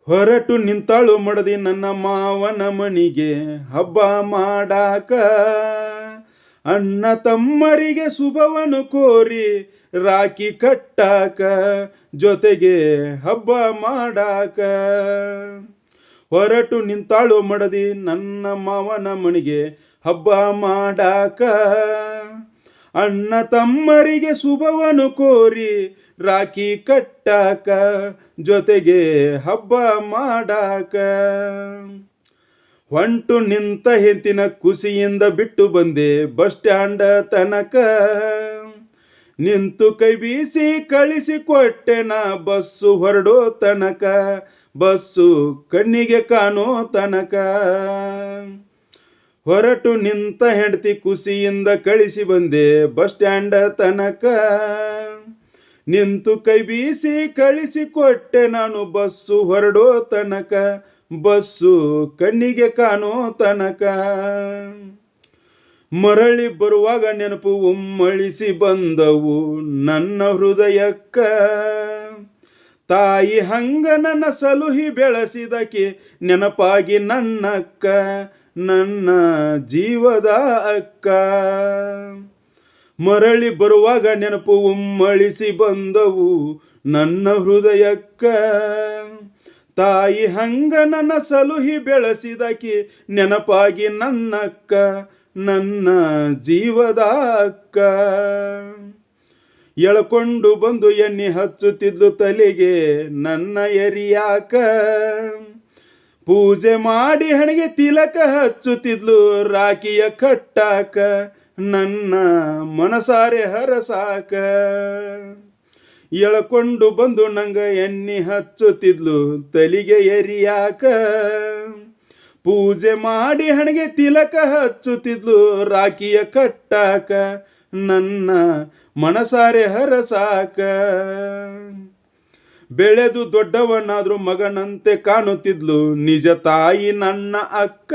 ಹೊರಟು ನಿಂತಾಳು ಮಡದಿ ನನ್ನ ಮಾವನ ಮನಿಗೆ ಹಬ್ಬ ಮಾಡಾಕ. ಅಣ್ಣ ತಮ್ಮರಿಗೆ ಶುಭವನ್ನು ಕೋರಿ ರಾಖಿ ಕಟ್ಟಾಕ, ಜೊತೆಗೆ ಹಬ್ಬ ಮಾಡಾಕ. ಹೊರಟು ನಿಂತಾಳು ಮಡದಿ ನನ್ನ ಮಾವನ ಮನಿಗೆ ಹಬ್ಬ ಮಾಡಾಕ. ಅಣ್ಣ ತಮ್ಮರಿಗೆ ಶುಭವನ್ನು ಕೋರಿ ರಾಖಿ ಕಟ್ಟಾಕ, ಜೊತೆಗೆ ಹಬ್ಬ ಮಾಡಾಕ. ಹೊಂಟು ನಿಂತ ಹೆಂತಿನ ಖುಷಿಯಿಂದ ಬಿಟ್ಟು ಬಂದೆ ಬಸ್ ಸ್ಟ್ಯಾಂಡ ತನಕ. ನಿಂತು ಕೈ ಬೀಸಿ ಕಳಿಸಿಕೊಟ್ಟೆ ನಾ ಬಸ್ಸು ಹೊರಡೋ ತನಕ, ಬಸ್ಸು ಕಣ್ಣಿಗೆ ಕಾಣೋ ತನಕ. ಹೊರಟು ನಿಂತ ಹೆಂಡತಿ ಖುಷಿಯಿಂದ ಕಳಿಸಿ ಬಂದೆ ಬಸ್ ಸ್ಟ್ಯಾಂಡ ತನಕ. ನಿಂತು ಕೈ ಬೀಸಿ ಕಳಿಸಿಕೊಟ್ಟೆ ನಾನು ಬಸ್ಸು ಹೊರಡೋ ತನಕ, ಬಸ್ಸು ಕಣ್ಣಿಗೆ ಕಾಣೋ ತನಕ. ಮರಳಿ ಬರುವಾಗ ನೆನಪು ಉಮ್ಮಳಿಸಿ ಬಂದವು ನನ್ನ ಹೃದಯಕ್ಕ. ತಾಯಿ ಹಂಗ ನನ್ನ ಸಲುಹಿ ಬೆಳೆಸಿದಕ್ಕೆ ನೆನಪಾಗಿ ನನ್ನಕ್ಕ, ನನ್ನ ಜೀವದ ಅಕ್ಕ. ಮರಳಿ ಬರುವಾಗ ನೆನಪು ಉಮ್ಮಳಿಸಿ ಬಂದವು ನನ್ನ ಹೃದಯಕ್ಕ. ತಾಯಿ ಹಂಗ ನನ್ನ ಸಲುಹಿ ಬೆಳೆಸಿದಕ್ಕೆ ನೆನಪಾಗಿ ನನ್ನಕ್ಕ, ನನ್ನ ಜೀವದ ಅಕ್ಕ. ಎಳ್ಕೊಂಡು ಬಂದು ಎಣ್ಣೆ ಹಚ್ಚುತ್ತಿದ್ಲು ತಲೆಗೆ ನನ್ನ ಎರಿಯಾಕ. ಪೂಜೆ ಮಾಡಿ ಹಣೆಗೆ ತಿಲಕ ಹಚ್ಚುತ್ತಿದ್ಲು ರಾಖಿಯ ಕಟ್ಟಾಕ, ನನ್ನ ಮನಸಾರೆ ಹರಸಾಕ. ಎಳ್ಕೊಂಡು ಬಂದು ನಂಗ ಎಣ್ಣೆ ಹಚ್ಚುತ್ತಿದ್ಲು ತಲೆಗೆ ಎರಿಯಾಕ. ಪೂಜೆ ಮಾಡಿ ಹಣೆಗೆ ತಿಲಕ ಹಚ್ಚುತ್ತಿದ್ಲು ರಾಖಿಯ ಕಟ್ಟಾಕ, ನನ್ನ ಮನಸಾರೆ ಹರಸಾಕ. ಬೆಳೆದು ದೊಡ್ಡವನಾದ್ರೂ ಮಗನಂತೆ ಕಾಣುತ್ತಿದ್ಲು ನಿಜ ತಾಯಿ ನನ್ನ ಅಕ್ಕ.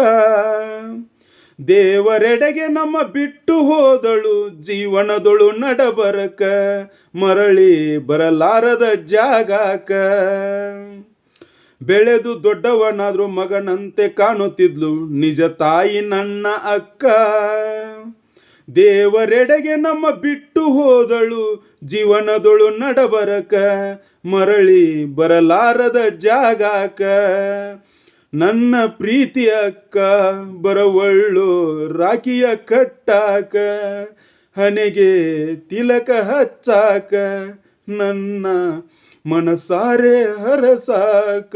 ದೇವರೆಡೆಗೆ ನಮ್ಮ ಬಿಟ್ಟು ಹೋದಳು ಜೀವನದೊಳು ನಡಬರಕ, ಮರಳಿ ಬರಲಾರದ ಜಾಗಾಕ. ಬೆಳೆದು ದೊಡ್ಡವನಾದ್ರೂ ಮಗನಂತೆ ಕಾಣುತ್ತಿದ್ಲು ನಿಜ ತಾಯಿ ನನ್ನ ಅಕ್ಕ. ದೇವರೆಡೆಗೆ ನಮ್ಮ ಬಿಟ್ಟು ಹೋದಳು ಜೀವನದೊಳು ನಡಬರಕ, ಮರಳಿ ಬರಲಾರದ ಜಾಗಾಕ. ನನ್ನ ಪ್ರೀತಿ ಅಕ್ಕ ಬರವಳ್ಳು ರಾಖಿಯ ಕಟ್ಟಾಕ, ಹಣೆಗೆ ತಿಲಕ ಹಚ್ಚಾಕ, ನನ್ನ ಮನಸಾರೆ ಹರಸಾಕ.